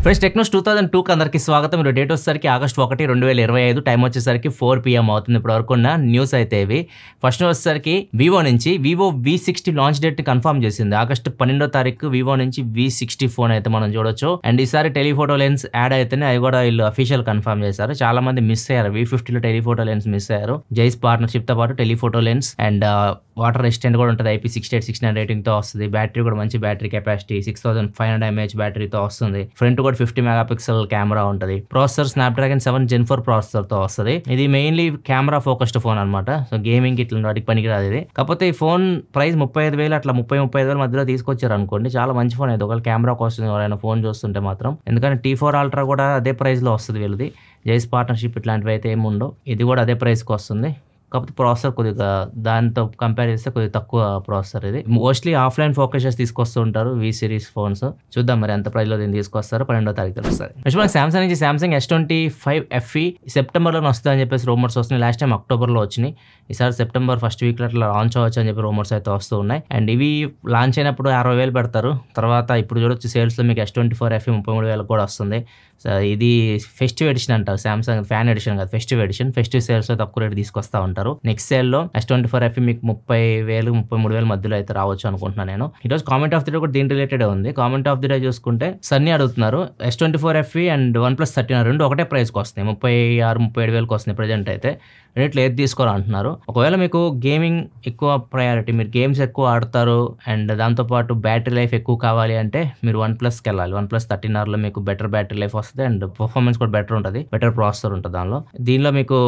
Friends Technos 2002కి అందరికీ స్వాగతం. మీరు డేట్ వచ్చేసరికి ఆగస్టు 1, 2025, టైం వచ్చేసరికి 4 PM అవుతుంది. ఇప్పుడు వరకు ఉన్న న్యూస్ అయితే ఇవి. ఫస్ట్ వచ్చేసరికి వివో నుంచి వివో V60 లాంచ్ డేట్ ని కన్ఫర్మ్ చేసింది. ఆగస్టు 12వ తారీఖు వివో నుంచి V60 ఫోన్ అయితే మనం చూడొచ్చు. అండ్ ఈసారి టెలిఫోటో లెన్స్ యాడ్ అయితేనే అవి కూడా వీళ్ళు అఫీషియల్ కన్ఫర్మ్ చేశారు. చాలా మంది మిస్ అయ్యారు. V50లో టెలిఫోటో లెన్స్ మిస్ అయ్యారు. జైస్ పార్ట్నర్షిప్ తో పాటు telephoto lens and water resistant కూడా ఉంటుంది. IP6869 రేటింగ్ తో వస్తుంది. బ్యాటరీ కూడా మంచి బ్యాటరీ కెపాసిటీ 6500 mAh బ్యాటరీతో వస్తుంది. ఫ్రంట్ కూడా 50 మెగాపిక్సెల్ కెమెరా ఉంటుంది. ప్రాసెసర్ స్నాప్డ్రాగన్ 7 Gen 4 ప్రాసెసర్ తో వస్తుంది. ఇది మెయిన్లీ కెమెరా ఫోకస్డ్ ఫోన్ అనమాట. సో గేమింగ్ ఇట్లా వాటికి పనికిరాదు ఇది. కాకపోతే ఈ ఫోన్ ప్రైస్ 35,000 అట్లా 30,000 మధ్యలో తీసుకొచ్చారు అనుకోండి, చాలా మంచి ఫోన్ అయితే. ఒకవేళ కెమెరా కోసం ఎవరైనా ఫోన్ చూస్తుంటే మాత్రం, ఎందుకంటే T4 Ultra కూడా అదే ప్రైస్ లో వస్తుంది వీళ్ళది. జైస్ పార్ట్నర్షిప్ ఇట్లాంటివి అయితే ఏమి ఉండవు. ఇది కూడా అదే ప్రైస్కి వస్తుంది. కాకపోతే ప్రాసెసర్ కొద్దిగా దాంతో కంపేర్ చేస్తే కొద్దిగా తక్కువ ప్రాసెసర్. ఇది మోస్ట్లీ ఆఫ్లైన్ ఫోకస్ తీసుకొస్తూ ఉంటారు V సిరీస్ ఫోన్స్. చూద్దాం మరి ఎంత ప్రైస్ లో దీన్ని తీసుకొస్తారు. 12వ తారీఖు తెలుస్తుంది. నెక్స్ట్ మనకి సామ్సంగ్ నుంచి సామ్సంగ్ S25 FE సెప్టెంబర్ లో వస్తుంది అని చెప్పేసి రూమర్స్ వస్తున్నాయి. లాస్ట్ టైం అక్టోబర్ లో వచ్చినాయి. ఈసారి సెప్టెంబర్ ఫస్ట్ వీక్ లో అట్లా లాంచ్ అవ్వచ్చు అని చెప్పి రూమర్స్ అయితే వస్తూ ఉన్నాయి. అండ్ ఇవి లాంచ్ అయినప్పుడు 60,000 పెడతారు. తర్వాత ఇప్పుడు చూడొచ్చు సేల్స్ లో మీకు S24 FE 33,000 కూడా వస్తుంది. ఇది ఫెస్టివ్ ఎడిషన్ అంటారు. సామ్సంగ్ ఫ్యాన్ ఎడిషన్ కాదు, ఫెస్టివ్ ఎడిషన్. ఫెస్టివ్ సేల్స్ లో తక్కువ రేట్ తీసుకొస్తా ఉంటారు. నెక్స్ట్ సేల్ లో S24 FE మీకు 30,000 33,000 మధ్యలో అయితే రావచ్చు అనుకుంటున్నాను నేను. ఈరోజు కామెంట్ ఆఫ్ ది డే కూడా దీని రిలేటెడ్ ఉంది. కామెంట్ ఆఫ్ ది డే చూసుకుంటే సన్నీ అడుగుతున్నారు S24 FE అండ్ OnePlus 13 రెండు ఒకటే ప్రైస్కి వస్తాయి. 36,000-37,000 వస్తుంది ప్రజెంట్ అయితే. రెండిట్లో ఏది తీసుకోవాలంటున్నారు. ఒకవేళ మీకు గేమింగ్ ఎక్కువ ప్రయారిటీ, మీరు గేమ్స్ ఎక్కువ ఆడతారు అండ్ దాంతోపాటు బ్యాటరీ లైఫ్ ఎక్కువ కావాలి అంటే మీరు OnePlusకి వెళ్ళాలి. OnePlus 13Rలో మీకు బెటర్ బ్యాటరీ లైఫ్ వస్తుంది అండ్ పర్ఫార్మెన్స్ కూడా బెటర్ ఉంటుంది. బెటర్ ప్రాసెసర్ ఉంటుంది దానిలో. దీనిలో మీకు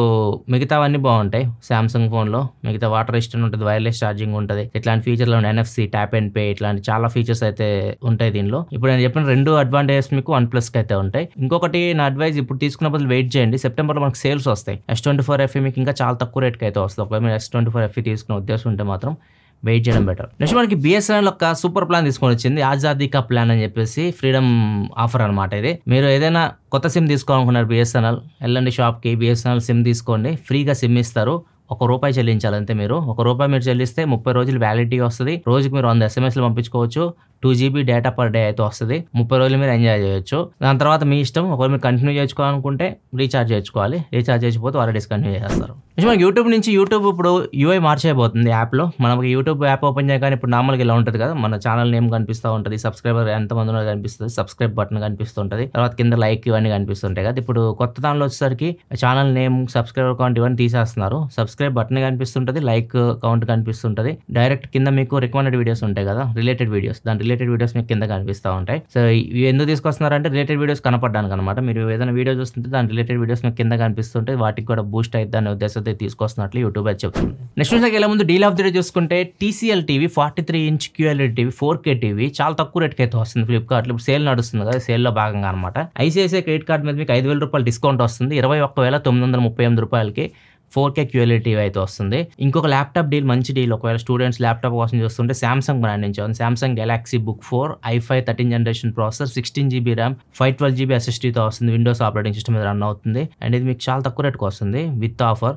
మిగతావన్నీ బాగుంటాయి. సామ్సంగ్ ఫోన్లో మిగతా వాటర్ రెసిస్టెంట్ ఉంటుంది, వైర్లెస్ ఛార్జింగ్ ఉంటుంది, ఇట్లాంటి ఫీచర్లు NFC, ట్యాప్ అండ్ పే, ఇట్లాంటి చాలా ఫీచర్స్ అయితే ఉంటాయి దీనిలో. ఇప్పుడు నేను చెప్పిన రెండు అడ్వాంటేజెస్ మీకు OnePlusకి అయితే ఉంటాయి. ఇంకొకటి నా అడ్వైజ్, ఇప్పుడు తీసుకున్న బదులు వెయిట్ చేయండి. సెప్టెంబర్లో మనకు సేల్స్ వస్తాయి. S24 FE మీకు ఇంకా చాలా తక్కువ రేట్కి అయితే వస్తుంది. ఒకవేళ మీరు S24 FE తీసుకునే ఉద్దేశం ఉంటే మాత్రం వెయిట్ చేయడం బెటర్. నెక్స్ట్ మనకి BSNL ఒక సూపర్ ప్లాన్ తీసుకొని వచ్చింది. ఆజాదీ కా ప్లాన్ అని చెప్పేసి ఫ్రీడమ్ ఆఫర్ అనమాట ఇది. మీరు ఏదైనా కొత్త సిమ్ తీసుకోవాలనుకున్నారు BSNL, వెళ్ళండి షాప్కి, BSNL సిమ్ తీసుకోండి, ఫ్రీగా సిమ్ ఇస్తారు. ₹1 చెల్లించాలి అంతే. మీరు ₹1 మీరు చెల్లిస్తే 30 రోజులు వ్యాలిడిటీ వస్తుంది. రోజుకి మీరు 100 SMS పంపించుకోవచ్చు. 2 GB డేటా పర్ డే అయితే వస్తుంది. 30 రోజులు మీరు ఎంజాయ్ చేయొచ్చు. దాని తర్వాత మీ ఇష్టం. ఒకవేళ మీరు కంటిన్యూ చేసుకోవాలనుకుంటే రీఛార్జ్ చేసుకోవాలి. రీఛార్జ్ చేయకపోతే వాళ్ళు డిస్కంటిన్యూ చేస్తారు. మనకి యూట్యూబ్ నుంచి యూట్యూబ్ ఇప్పుడు UI మార్చేయబోతుంది యాప్లో. మనకి యూట్యూబ్ యాప్ ఓపెన్ చేయగానే ఇప్పుడు నార్మల్గా ఇలా ఉంటుంది కదా, మన ఛానల్ నేమ్ కనిపిస్తూ ఉంటుంది, సబ్స్క్రైబర్ ఎంతమంది ఉన్నది కనిపిస్తుంది, సబ్స్క్రైబ్ బటన్ కనిపిస్తుంటుంది, తర్వాత కింద లైక్ ఇవన్నీ కనిపిస్తుంటాయి కదా. ఇప్పుడు కొత్త దానిలో వచ్చేసరికి ఛానల్ నేమ్, సబ్స్క్రైబర్ కౌంట్ ఇవన్నీ తీసేస్తున్నారు. సబ్స్క్రైబ్ బటన్ కనిపిస్తుంటుంది, లైక్ కౌంట్ కనిపిస్తుంటుంది. డైరెక్ట్ కింద మీకు రికమెండెడ్ వీడియోస్ ఉంటాయి కదా, రిలేటెడ్ వీడియోస్, దాని రిలేటెడ్ వీడియోస్ మీకు కింద కనిపిస్తూ ఉంటాయి. సో ఇవి ఎందుకు తీసుకొస్తున్నారంటే రిలేటెడ్ వీడియోస్ కనపడడానికి అనమాట. మీరు ఏదైనా వీడియో చూస్తుంటే దాని రిలేటెడ్ వీడియోస్ మీకు కింద కనిపిస్తుంటే వాటికి కూడా బూస్ట్ అయితే అనే ఉద్దేశంతో తీసుకొస్తున్నట్లు యూట్యూబ్ అయితే చెప్తుంది. నెక్స్ట్ న్యూస్కి వెళ్ళే ముందు డీల్ ఆఫ్ ది డే చూసుకుంటే TCL TV 43-inch QLED TV 4K TV చాలా తక్కువ రేట్కి అయితే వస్తుంది ఫ్లిప్కార్ట్లో. ఇప్పుడు సేల్ నడుస్తుంది కదా, సేల్లో భాగంగా అనమాట. ICICI క్రెడిట్ కార్డ్ మీద మీకు ₹5,000 డిస్కౌంట్ వస్తుంది. ₹21,938కి 4K QLED టీవీ అయితే వస్తుంది. ఇంకొక ల్యాప్టాప్ డీల్, మంచి డీల్. ఒకవేళ స్టూడెంట్స్ ల్యాప్టాప్ కోసం చూస్తుంటే సామ్సంగ్ బ్రాండ్ నుంచి Samsung Galaxy book 4 i5 13th generation processor, 16 GB RAM, 512 GB SSDతో వస్తుంది. విండోస్ ఆపరేటింగ్ సిస్టమ్ మీద రన్ అవుతుంది అండ్ ఇది మీకు చాలా తక్కువ రేట్కి వస్తుంది విత్ ఆఫర్.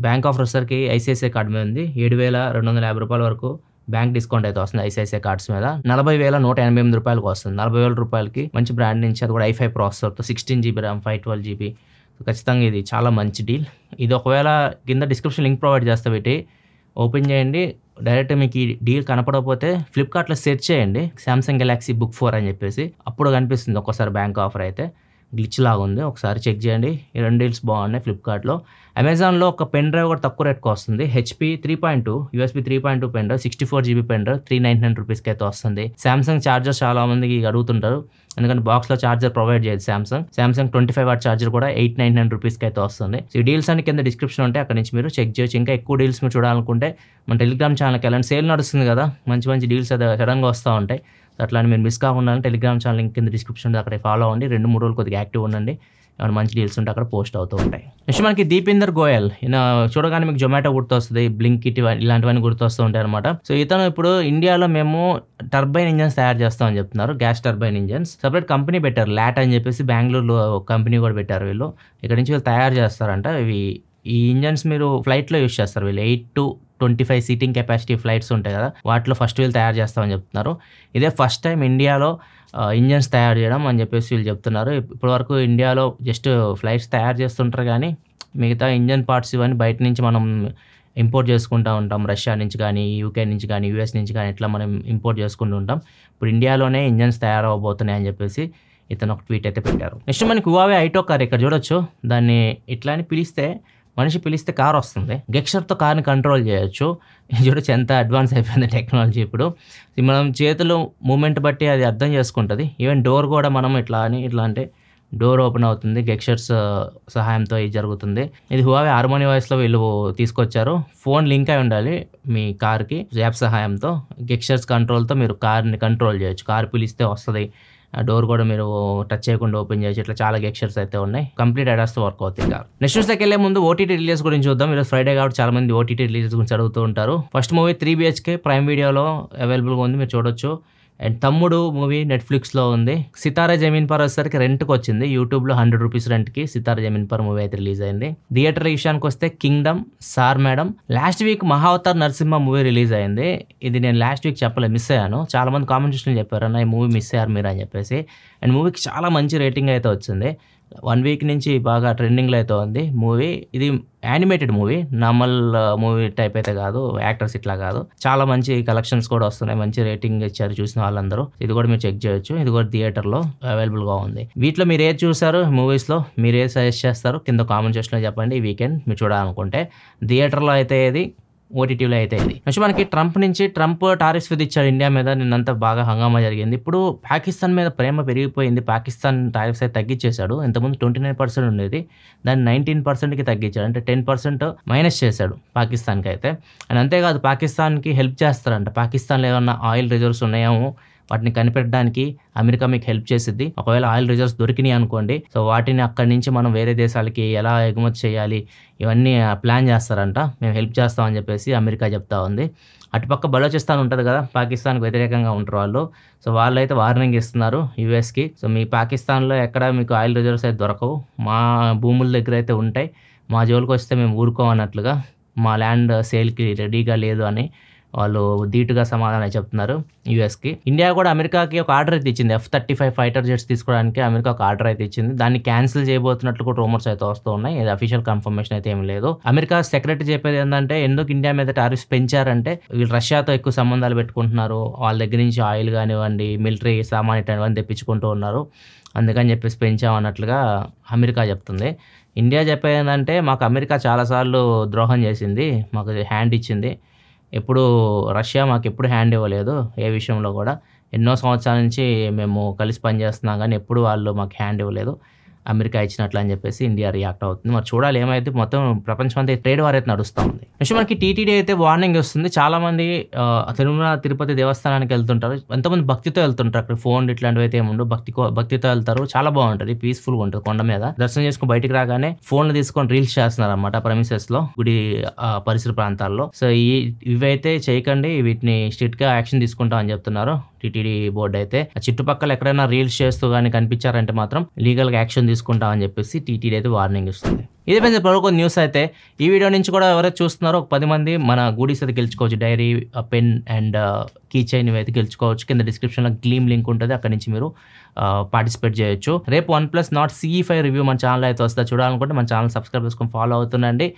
బ్యాంక్ ఆఫర్ వచ్చేసరికి ICICI కార్డ్ మీద ఉంది. ₹7,250 వరకు బ్యాంక్ డిస్కౌంట్ అయితే వస్తుంది ICICI కార్డ్స్ మీద. ₹40,188 వస్తుంది. ₹40,000కి మంచి బ్రాండ్ నుంచి, అది కూడా i5 ప్రాసెసర్తో, 16 GB ర్యామ్, 512 GB. ఖచ్చితంగా ఇది చాలా మంచి డీల్. ఇది ఒకవేళ కింద డిస్క్రిప్షన్ లింక్ ప్రొవైడ్ చేస్తా, పెట్టి ఓపెన్ చేయండి. డైరెక్ట్ మీకు ఈ డీల్ కనపడకపోతే ఫ్లిప్కార్ట్లో సెర్చ్ చేయండి సామ్సంగ్ గెలాక్సీ బుక్ 4 అని చెప్పేసి, అప్పుడు కనిపిస్తుంది ఒక్కోసారి బ్యాంక్ ఆఫర్ అయితే. గ్లిచ్ లాగా ఉంది, ఒకసారి చెక్ చేయండి. ఈ రెండు డీల్స్ బాగున్నాయి ఫ్లిప్కార్ట్లో. అమెజాన్లో ఒక పెన్ డ్రైవ్ కూడా తక్కువ రేట్కి వస్తుంది. HP 3.2 USB 3.2 pen drive, 64 GB pen drive, ₹399 అయితే వస్తుంది. సామ్సంగ్ చార్జర్ చాలా మందికి అడుగుతుంటారు, ఎందుకంటే బాక్స్లో చార్జర్ ప్రొవైడ్ చేయదు సామ్సంగ్. 25W చార్జర్ కూడా ₹899 అయితే వస్తుంది. సో ఈ డీల్స్ అన్ని కింద డిస్క్రిప్షన్ ఉంటే అక్కడ నుంచి మీరు చెక్ చేయొచ్చు. ఇంకా ఎక్కువ డీల్స్ మీరు చూడాలనుకుంటే మన టెలిగ్రామ్ ఛానల్కి వెళ్ళండి. సేల్ నడుస్తుంది కదా, మంచి మంచి డీల్స్ అయితే సడన్గా వస్తూ ఉంటాయి. అట్లానే మీరు మిస్ కాకుండా టెలిగ్రామ్ ఛానల్ లింక్ కింద డిస్క్రిప్షన్ అక్కడ ఫాలో అవ్వండి. 2-3 రోజులు కొద్దిగా యాక్టివ్ ఉండండి. ఏమైనా మంచి డీల్స్ ఉంటే అక్కడ పోస్ట్ అవుతూ ఉంటాయి. నెక్స్ట్ మనకి దీపేందర్ గోయల్, ఈయన చూడగానే మీకు జొమాటో గుర్తొస్తుంది, బ్లింకిట్ ఇలాంటివన్నీ గుర్తొస్తూ ఉంటాయి అనమాట. సో ఇతను ఇప్పుడు ఇండియాలో మేము టర్బైన్ ఇంజన్స్ తయారు చేస్తామని చెప్తున్నారు. Gas turbine engines separate company పెట్టారు, లాట్ అని చెప్పేసి. బెంగళూరులో కంపెనీ కూడా పెట్టారు వీళ్ళు. ఇక్కడ నుంచి వీళ్ళు తయారు చేస్తారంట. ఈ ఇంజన్స్ మీరు ఫ్లైట్లో యూస్ చేస్తారు వీళ్ళు. 8 to 25 సీటింగ్ కెపాసిటీ ఫ్లైట్స్ ఉంటాయి కదా, వాటిలో ఫస్ట్ వీళ్ళు తయారు చేస్తామని చెప్తున్నారు. ఇదే ఫస్ట్ టైం ఇండియాలో ఇంజన్స్ తయారు చేయడం అని చెప్పేసి వీళ్ళు చెప్తున్నారు. ఇప్పటివరకు ఇండియాలో జస్ట్ ఫ్లైట్స్ తయారు చేస్తుంటారు, కానీ మిగతా ఇంజన్ పార్ట్స్ ఇవన్నీ బయట నుంచి మనం ఇంపోర్ట్ చేసుకుంటూ ఉంటాం. రష్యా నుంచి కానీ, యూకే నుంచి కానీ, యూఎస్ నుంచి కానీ ఇట్లా మనం ఇంపోర్ట్ చేసుకుంటూ ఉంటాం. ఇప్పుడు ఇండియాలోనే ఇంజన్స్ తయారవబోతున్నాయి అని చెప్పేసి ఇతను ఒక ట్వీట్ అయితే పెట్టారు. నెక్స్ట్ మనకి హువావే ఐటో కార్ ఇక్కడ చూడొచ్చు. దాన్ని ఇట్లా అని పిలిస్తే, మనిషి పిలిస్తే కార్ వస్తుంది. గెక్షర్తో కార్ని కంట్రోల్ చేయొచ్చు. చూడొచ్చు ఎంత అడ్వాన్స్ అయిపోయింది టెక్నాలజీ. ఇప్పుడు మనం చేతులు మూమెంట్ బట్టి అది అర్థం చేసుకుంటుంది. ఈవెన్ డోర్ కూడా మనం ఇట్లా అంటే డోర్ ఓపెన్ అవుతుంది. గెక్షర్స్ సహాయంతో ఇది జరుగుతుంది. ఇది హువావే హార్మోనీ వాయిస్లో వీళ్ళు తీసుకొచ్చారు. ఫోన్ లింక్ అయి ఉండాలి మీ కార్కి. యాప్ సహాయంతో గెక్షర్స్ కంట్రోల్తో మీరు కార్ని కంట్రోల్ చేయొచ్చు. కార్ పిలిస్తే వస్తుంది. డోర్ కూడా మీరు టచ్ చేయకుండా ఓపెన్ చేయొచ్చు. ఇట్లా చాలా గెక్షర్స్ అయితే ఉన్నాయి. కంప్లీట్ అడాస్తో వర్క్ అవుతుంది కార్. నెక్స్ట్ న్యూస్లోకి వెళ్ళే ముందు ఓటీటీ రిలీజ్ గురించి చూద్దాం. ఈరోజు ఫ్రైడే కాబట్టి చాలా మంది ఓటీటీ రిలీజ్ గురించి అడుగుతూ ఉంటారు. ఫస్ట్ మూవీ 3 BHK ప్రైమ్ వీడియోలో అవైలబుల్గా ఉంది, మీరు చూడొచ్చు. అండ్ తమ్ముడు మూవీ నెట్ఫ్లిక్స్లో ఉంది. సితారా జమీన్ పర్ వచ్చేసరికి రెంట్కి వచ్చింది. యూట్యూబ్లో 100 రూపీస్ రెంట్కి సితారా జమీన్ పర్ మూవీ అయితే రిలీజ్ అయింది. థియేటర్ విషయానికి వస్తే Kingdom, sir madam. Last week Mahavatar Narasimha movie release అయింది. ఇది నేను లాస్ట్ వీక్ చెప్పలేదు, మిస్ అయ్యాను. చాలా మంది కామెంట్ సెక్షన్లో చెప్పారు అన్న ఈ మూవీ మిస్ అయ్యారు మీరు అని చెప్పేసి. అండ్ మూవీకి చాలా మంచి రేటింగ్ అయితే వచ్చింది. 1 వీక్ నుంచి బాగా ట్రెండింగ్లో అయితే ఉంది మూవీ. ఇది animated movie, normal movie type అయితే కాదు, యాక్టర్స్ ఇట్లా కాదు. చాలా మంచి కలెక్షన్స్ కూడా వస్తున్నాయి, మంచి రేటింగ్ ఇచ్చారు చూసిన వాళ్ళందరూ. ఇది కూడా మీరు చెక్ చేయొచ్చు. ఇది కూడా థియేటర్లో అవైలబుల్గా ఉంది. వీటిలో మీరు ఏది చూసారు, మూవీస్లో మీరు ఏది సజెస్ట్ చేస్తారు కింద కామెంట్ సెక్షన్లో చెప్పండి. ఈ వీకెండ్ మీరు చూడాలనుకుంటే థియేటర్లో అయితే ఏది, ఓటీటీలో అయితే ఇది. నెక్స్ట్ మనకి ట్రంప్ టారిఫ్స్ విధించాడు ఇండియా మీద. నిన్నంతా బాగా హంగామా జరిగింది. ఇప్పుడు పాకిస్తాన్ మీద ప్రేమ పెరిగిపోయింది. పాకిస్తాన్ టారిఫ్స్ అయితే తగ్గించేశాడు. ఇంతకుముందు 29% ఉండేది, దాన్ని 19%కి తగ్గించాడు. అంటే 10% మైనస్ చేశాడు పాకిస్తాన్కి అయితే. అండ్ అంతేకాదు పాకిస్తాన్కి హెల్ప్ చేస్తారంట. పాకిస్తాన్లో ఏమన్నా ఆయిల్ రిజర్వ్స్ ఉన్నాయేమో వాటిని కనిపెట్టడానికి అమెరికా మీకు హెల్ప్ చేసిద్ది. ఒకవేళ ఆయిల్ రిజర్వ్స్ దొరికినాయి అనుకోండి, సో వాటిని అక్కడి నుంచి మనం వేరే దేశాలకి ఎలా ఎగుమతి చేయాలి ఇవన్నీ ప్లాన్ చేస్తారంట. మేము హెల్ప్ చేస్తామని చెప్పేసి అమెరికా చెప్తా ఉంది. అటుపక్క బలోచిస్తాన్ ఉంటుంది కదా, పాకిస్తాన్కి వ్యతిరేకంగా ఉంటారు వాళ్ళు. సో వాళ్ళు అయితే వార్నింగ్ ఇస్తున్నారు యూఎస్కి. సో మీ పాకిస్తాన్లో ఎక్కడ మీకు ఆయిల్ రిజర్వ్స్ అయితే దొరకవు, మా భూముల దగ్గర అయితే ఉంటాయి, మా జోలికి వస్తే మేము ఊరుకోమన్నట్లుగా, మా ల్యాండ్ సేల్కి రెడీగా లేదు అని వాళ్ళు ధీటుగా సమాధానం చెప్తున్నారు యూఎస్కి. ఇండియా కూడా అమెరికాకి ఒక ఆర్డర్ అయితే ఇచ్చింది. F-35 ఫైటర్ జెట్స్ తీసుకోవడానికి అమెరికా ఒక ఆర్డర్ అయితే ఇచ్చింది. దాన్ని క్యాన్సిల్ చేయబోతున్నట్లు కూడా రూమర్స్ అయితే వస్తూ ఉన్నాయి. ఇది అఫీషియల్ కన్ఫర్మేషన్ అయితే ఏమి లేదు. అమెరికా సెక్రటరీ చెప్పేది ఏంటంటే, ఎందుకు ఇండియా మీద టారిఫ్స్ పెంచారంటే వీళ్ళు రష్యాతో ఎక్కువ సంబంధాలు పెట్టుకుంటున్నారు, వాళ్ళ దగ్గర నుంచి ఆయిల్ కానివ్వండి, మిలిటరీ సామాన్ ఇటువంటి తెప్పించుకుంటూ ఉన్నారు, అందుకని చెప్పేసి పెంచామన్నట్లుగా అమెరికా చెప్తుంది. ఇండియా చెప్పేది ఏంటంటే, మాకు అమెరికా చాలాసార్లు ద్రోహం చేసింది, మాకు హ్యాండ్ ఇచ్చింది, ఎప్పుడు రష్యా మాకు ఎప్పుడు హ్యాండ్ ఇవ్వలేదు ఏ విషయంలో కూడా. ఎన్నో సంవత్సరాల నుంచి మేము కలిసి పనిచేస్తున్నాం, కానీ ఎప్పుడు వాళ్ళు మాకు హ్యాండ్ ఇవ్వలేదు, అమెరికా ఇచ్చినట్లు అని చెప్పేసి ఇండియా రియాక్ట్ అవుతుంది. మరి చూడాలి ఏమైతే. మొత్తం ప్రపంచం అంతా ట్రేడ్ వార్ అయితే నడుస్తూ ఉంది. నెక్స్ట్ మనకి టీటీడీ అయితే వార్నింగ్ వస్తుంది. చాలా మంది తిరుమల తిరుపతి దేవస్థానానికి వెళ్తుంటారు, ఎంతమంది భక్తితో వెళ్తుంటారు. అక్కడ ఫోన్ ఇట్లాంటివి అయితే ఏముండు, భక్తితో వెళ్తారు. చాలా బాగుంటుంది, పీస్ఫుల్గా ఉంటుంది. కొండ మీద దర్శనం చేసుకుని బయటికి రాగానే ఫోన్లు తీసుకొని రీల్స్ చేస్తున్నారు అనమాట ప్రెమిసెస్ లో, గుడి పరిసర ప్రాంతాల్లో. సో ఇవైతే చేయకండి, వీటిని స్ట్రిక్ట్ గా యాక్షన్ తీసుకుంటాం అని చెప్తున్నారు టీటీడీ బోర్డు అయితే. చుట్టుపక్కల ఎక్కడైనా రీల్స్ చేస్తూ కానీ కనిపించారంటే మాత్రం లీగల్ గా యాక్షన్ తీసుకుంటామని చెప్పేసి టీటీడీ అయితే వార్నింగ్ ఇస్తుంది. ఇది పెద్ద ప్రముఖ న్యూస్ అయితే. ఈ వీడియో నుంచి కూడా ఎవరైతే చూస్తున్నారో ఒక 10 మంది మన గూడీస్ అయితే గెలుచుకోవచ్చు. Diary, pen and key chain అయితే గెలుచుకోవచ్చు. కింద డిస్క్రిప్షన్లో గ్లీమ్ లింక్ ఉంటుంది, అక్కడి నుంచి మీరు పార్టిసిపేట్ చేయొచ్చు. రేపు OnePlus Nord CE5 రివ్యూ మన ఛానల్ అయితే వస్తే చూడాలనుకుంటే మన ఛానల్ సబ్స్క్రైబ్ చేసుకొని ఫాలో అవుతుండండి.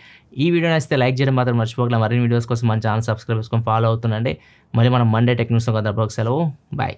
ఈ వీడియో నచ్చితే లైక్ చేయడం మాత్రం మర్చిపోగలం. మరిన్ని వీడియోస్ కోసం మన ఛానల్ సబ్స్క్రైబ్ చేసుకొని ఫాలో అవుతుండండి. మళ్ళీ మనం మండే టెక్ న్యూస్లో కదా, సెలవు, బాయ్.